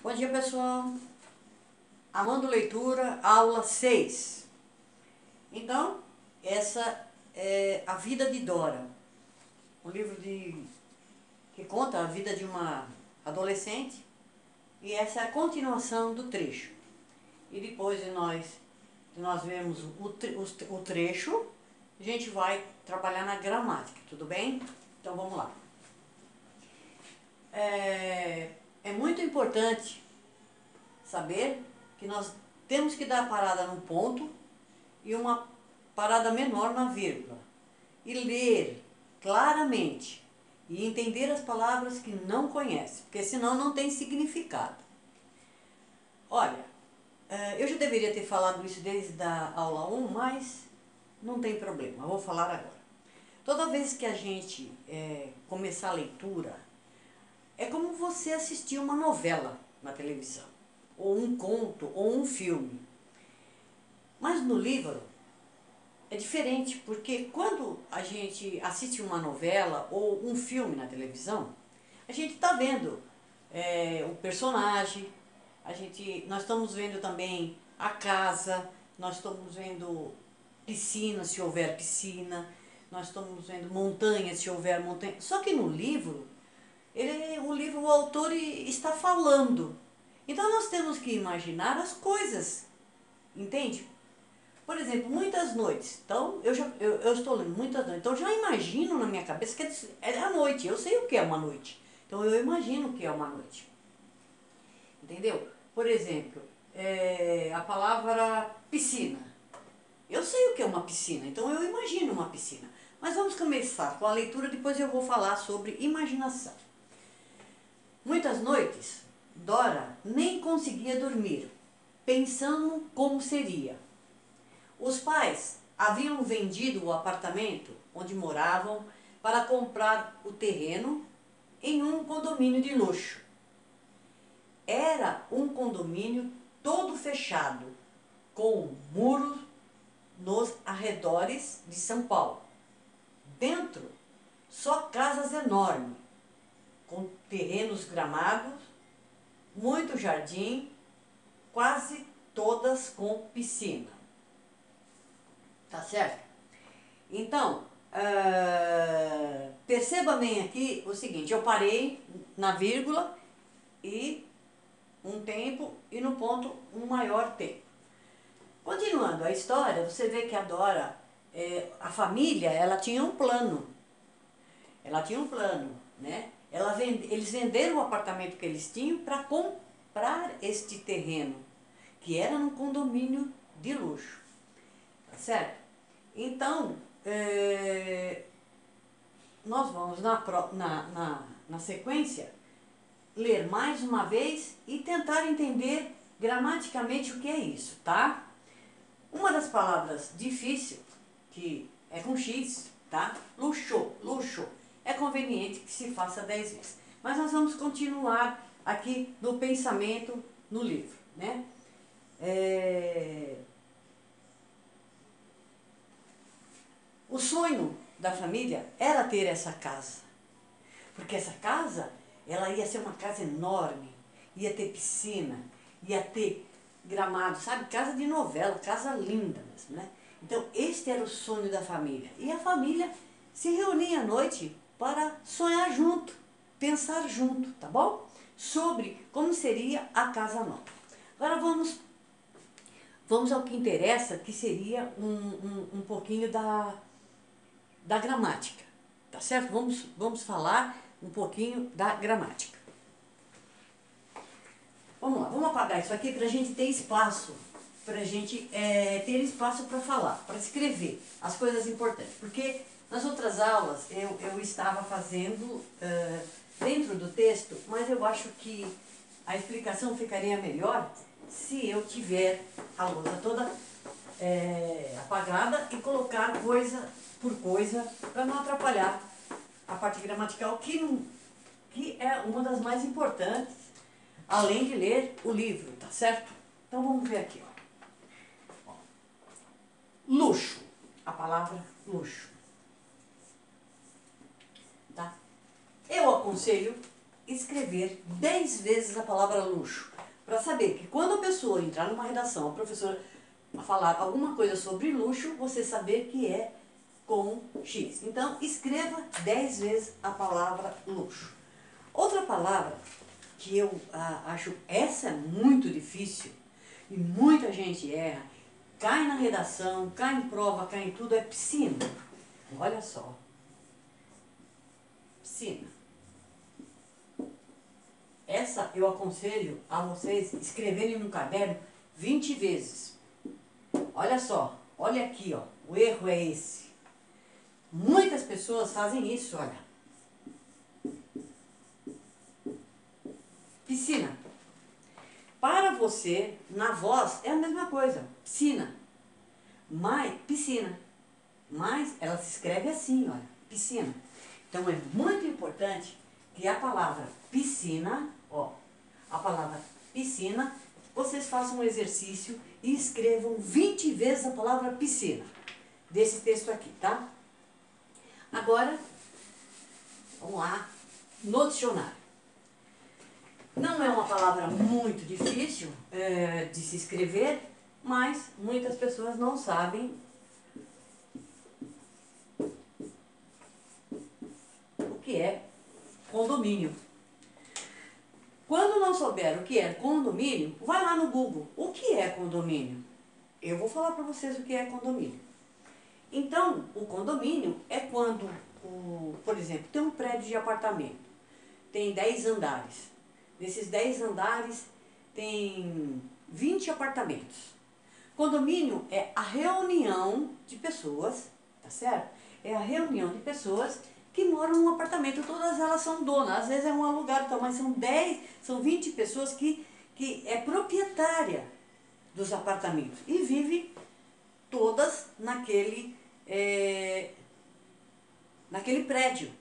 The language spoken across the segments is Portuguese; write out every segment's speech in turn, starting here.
Bom dia, pessoal. Amando Leitura, aula 6. Então, essa é A Vida de Dora, um livro que conta a vida de uma adolescente, e essa é a continuação do trecho. E depois de nós vermos o trecho, a gente vai trabalhar na gramática, tudo bem? Então vamos lá. É muito importante saber que nós temos que dar parada num ponto e uma parada menor na vírgula. E ler claramente e entender as palavras que não conhece, porque senão não tem significado. Olha, eu já deveria ter falado isso desde a aula 1, mas não tem problema, eu vou falar agora. Toda vez que a gente começar a leitura, é como você assistir uma novela na televisão, ou um conto, ou um filme. Mas no livro é diferente, porque quando a gente assiste uma novela ou um filme na televisão, a gente está vendo o personagem, nós estamos vendo também a casa, nós estamos vendo piscina, se houver piscina, nós estamos vendo montanha, se houver montanha. Só que no livro, o autor está falando. Então nós temos que imaginar as coisas, entende? Por exemplo, muitas noites. Então, eu estou lendo muitas noites. Então, eu já imagino na minha cabeça que é a noite. Eu sei o que é uma noite. Então, eu imagino o que é uma noite. Entendeu? Por exemplo, a palavra piscina. Eu sei o que é uma piscina. Então, eu imagino uma piscina. Mas vamos começar com a leitura, depois eu vou falar sobre imaginação. Muitas noites, Dora nem conseguia dormir, pensando como seria. Os pais haviam vendido o apartamento onde moravam para comprar o terreno em um condomínio de luxo. Era um condomínio todo fechado, com muros nos arredores de São Paulo. Dentro, só casas enormes, com terrenos gramados, muito jardim, quase todas com piscina. Tá certo? Então, perceba bem aqui o seguinte, eu parei na vírgula e um tempo e no ponto um maior tempo. Continuando a história, você vê que a Dora, a família, ela tinha um plano. Ela tinha um plano, né? Eles venderam o apartamento que eles tinham para comprar este terreno, que era num condomínio de luxo. Tá certo? Então, nós vamos na sequência ler mais uma vez e tentar entender gramaticamente o que é isso, tá? Uma das palavras difícil, que é com X, tá? Luxo, luxo. É conveniente que se faça 10 vezes. Mas nós vamos continuar aqui no pensamento no livro, né? O sonho da família era ter essa casa, porque essa casa, ela ia ser uma casa enorme, ia ter piscina, ia ter gramado, sabe? Casa de novela, casa linda mesmo, né? Então, este era o sonho da família. E a família se reunia à noite para sonhar junto, pensar junto, tá bom? Sobre como seria a casa nova. Agora vamos ao que interessa, que seria um pouquinho da gramática, tá certo? Vamos falar um pouquinho da gramática. Vamos lá, vamos apagar isso aqui para a gente ter espaço, para a gente ter espaço para falar, para escrever as coisas importantes. Porque nas outras aulas eu estava fazendo dentro do texto, mas eu acho que a explicação ficaria melhor se eu tiver a lousa toda apagada e colocar coisa por coisa para não atrapalhar a parte gramatical, que é uma das mais importantes, além de ler o livro, tá certo? Então vamos ver aqui, ó. Luxo, a palavra luxo. Tá? Eu aconselho escrever 10 vezes a palavra luxo. para saber que quando a pessoa entrar numa redação, a professora falar alguma coisa sobre luxo, você saber que é com X. Então, escreva 10 vezes a palavra luxo. Outra palavra que eu acho essa é muito difícil e muita gente erra, cai na redação, cai em prova, cai em tudo, é piscina. Olha só. Piscina. Essa eu aconselho a vocês escreverem no caderno 20 vezes. Olha só, olha aqui, ó, o erro é esse. Muitas pessoas fazem isso, olha. Piscina. Para você, na voz, é a mesma coisa. Piscina. Mas, piscina. Mas ela se escreve assim, olha. Piscina. Então é muito importante que a palavra piscina, ó, a palavra piscina, vocês façam um exercício e escrevam 20 vezes a palavra piscina. Desse texto aqui, tá? Agora, vamos lá, no dicionário. Não é uma palavra muito difícil de se escrever, mas muitas pessoas não sabem o que é condomínio. Quando não souber o que é condomínio, vai lá no Google. O que é condomínio? Eu vou falar para vocês o que é condomínio. Então, o condomínio é quando, por exemplo, tem um prédio de apartamento, tem 10 andares. Desses 10 andares tem 20 apartamentos. Condomínio é a reunião de pessoas, tá certo? É a reunião de pessoas que moram num apartamento, todas elas são donas, às vezes é um alugado, então, mas são 20 pessoas que é proprietária dos apartamentos e vive todas naquele prédio.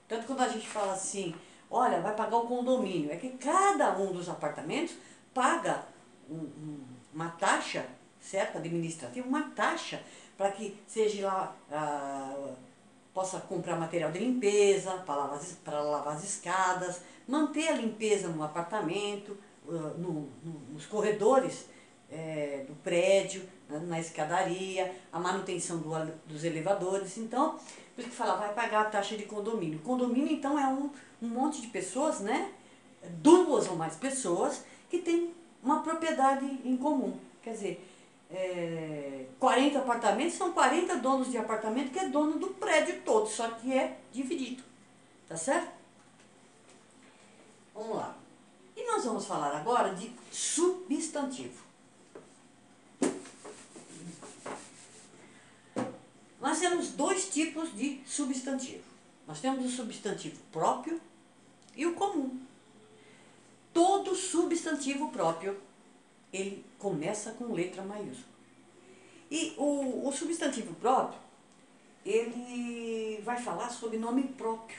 Tanto quando a gente fala assim, olha, vai pagar o condomínio, é que cada um dos apartamentos paga uma taxa, certo? Administrativa, uma taxa para que seja lá, possa comprar material de limpeza, para lavar as escadas, manter a limpeza no apartamento, nos corredores do prédio, na escadaria, a manutenção dos elevadores. Então, por isso que fala, vai pagar a taxa de condomínio. Condomínio, então, é um monte de pessoas, né? 2 ou mais pessoas que têm uma propriedade em comum. Quer dizer, 40 apartamentos, são 40 donos de apartamento que é dono do prédio todo, só que é dividido. Tá certo? Vamos lá. E nós vamos falar agora de substantivo. Nós temos 2 tipos de substantivo. Nós temos o substantivo próprio e o comum. Todo substantivo próprio, ele começa com letra maiúscula. E o substantivo próprio, ele vai falar sobre nome próprio.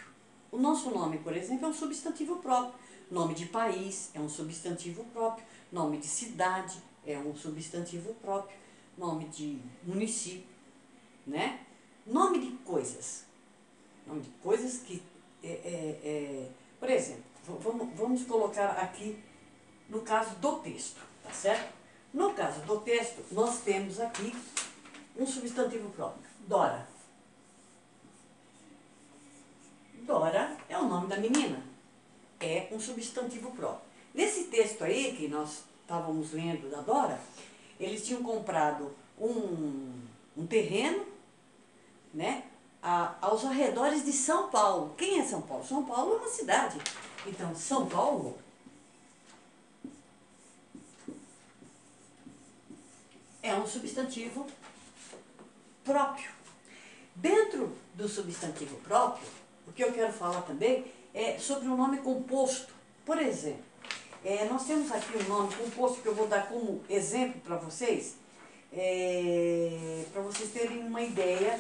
O nosso nome, por exemplo, é um substantivo próprio. Nome de país é um substantivo próprio. Nome de cidade é um substantivo próprio. Nome de município, né? Nome de coisas. Nome de coisas que, por exemplo, vamos colocar aqui no caso do texto, tá certo? No caso do texto, nós temos aqui um substantivo próprio. Dora. Dora é o nome da menina. É um substantivo próprio. Nesse texto aí, que nós estávamos lendo da Dora, eles tinham comprado um terreno, né, aos arredores de São Paulo. Quem é São Paulo? São Paulo é uma cidade. Então, São Paulo é um substantivo próprio. Dentro do substantivo próprio, o que eu quero falar também é sobre o nome composto. Por exemplo, nós temos aqui um nome composto que eu vou dar como exemplo para vocês terem uma ideia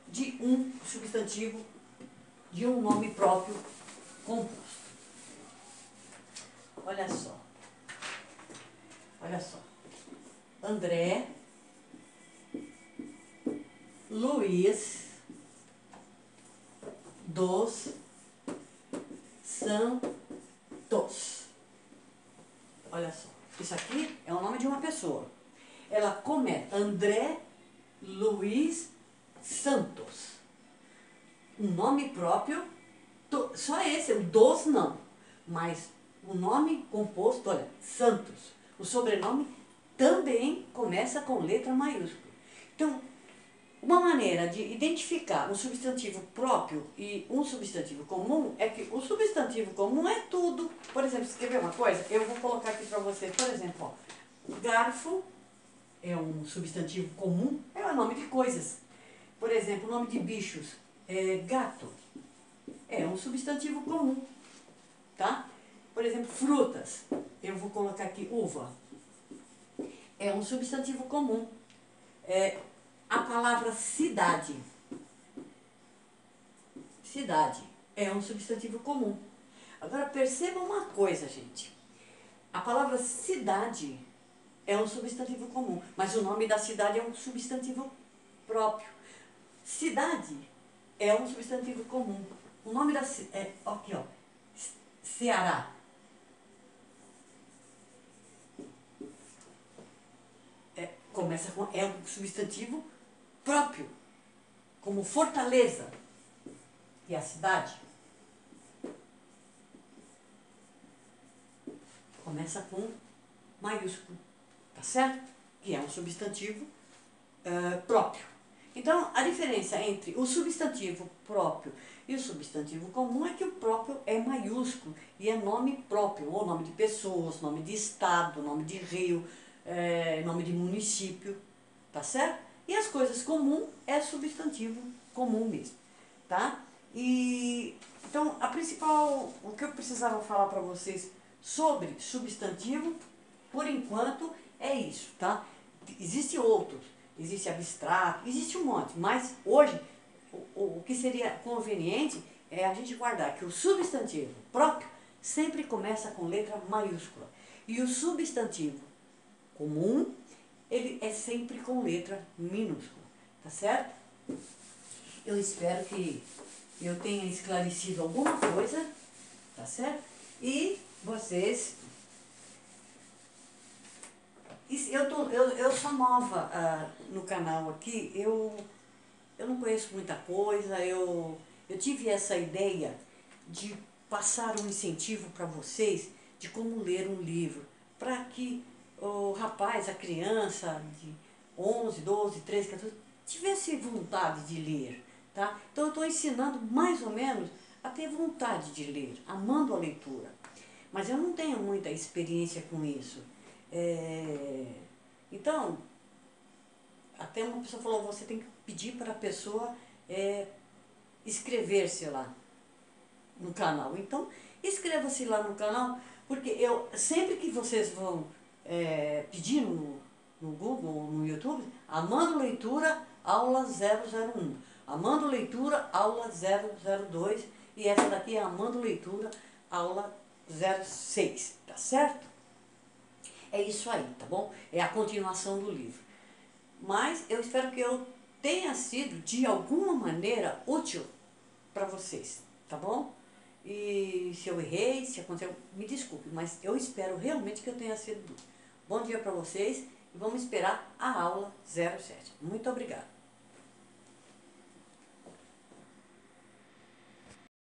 de um substantivo, de um nome próprio composto. Olha só. Olha só. André, Luiz, dos Santos. Olha Olha só, isso aqui é o nome de uma pessoa. Ela começa André Luiz Santos. O nome próprio, só esse, o dos não. Mas o nome composto, olha, Santos. O sobrenome também começa com letra maiúscula. Então, uma maneira de identificar um substantivo próprio e um substantivo comum é que o substantivo comum é tudo. Por exemplo, você quer ver uma coisa? Eu vou colocar aqui para você, por exemplo, ó, garfo é um substantivo comum, é o nome de coisas. Por exemplo, o nome de bichos, gato, é um substantivo comum, tá? Por exemplo, frutas, eu vou colocar aqui uva, é um substantivo comum. A palavra cidade, cidade, é um substantivo comum. Agora perceba uma coisa, gente. A palavra cidade é um substantivo comum, mas o nome da cidade é um substantivo próprio. Cidade é um substantivo comum. O nome da cidade aqui, ó, Ceará. Começa com, é um substantivo próprio, como Fortaleza, e a cidade começa com maiúsculo, tá certo? Que é um substantivo próprio. Então, a diferença entre o substantivo próprio e o substantivo comum é que o próprio é maiúsculo e é nome próprio, ou nome de pessoas, nome de estado, nome de rio, nome de município, tá certo? E as coisas comuns é substantivo comum mesmo, tá? E então, o que eu precisava falar para vocês sobre substantivo, por enquanto, é isso, tá? Existe outros, existe abstrato, existe um monte, mas hoje o que seria conveniente é a gente guardar que o substantivo próprio sempre começa com letra maiúscula e o substantivo comum, ele é sempre com letra minúscula, tá certo? Eu espero que eu tenha esclarecido alguma coisa, tá certo? E vocês... Eu sou nova no canal aqui, eu não conheço muita coisa, eu tive essa ideia de passar um incentivo para vocês de como ler um livro, para que o rapaz, a criança de 11, 12, 13, 14, tivesse vontade de ler, tá? Então eu estou ensinando mais ou menos a ter vontade de ler, amando a leitura. Mas eu não tenho muita experiência com isso. Então, até uma pessoa falou, você tem que pedir para a pessoa inscrever-se lá no canal. Então, inscreva-se lá no canal, porque sempre que vocês vão pedir no Google ou no YouTube, Amando Leitura, aula 001. Amando Leitura, aula 002. E essa daqui é Amando Leitura, aula 06, tá certo? É isso aí, tá bom? É a continuação do livro. Mas eu espero que eu tenha sido, de alguma maneira, útil para vocês, tá bom? E se eu errei, se aconteceu, me desculpe, mas eu espero realmente que eu tenha sido útil. Bom dia para vocês e vamos esperar a aula 07. Muito obrigada.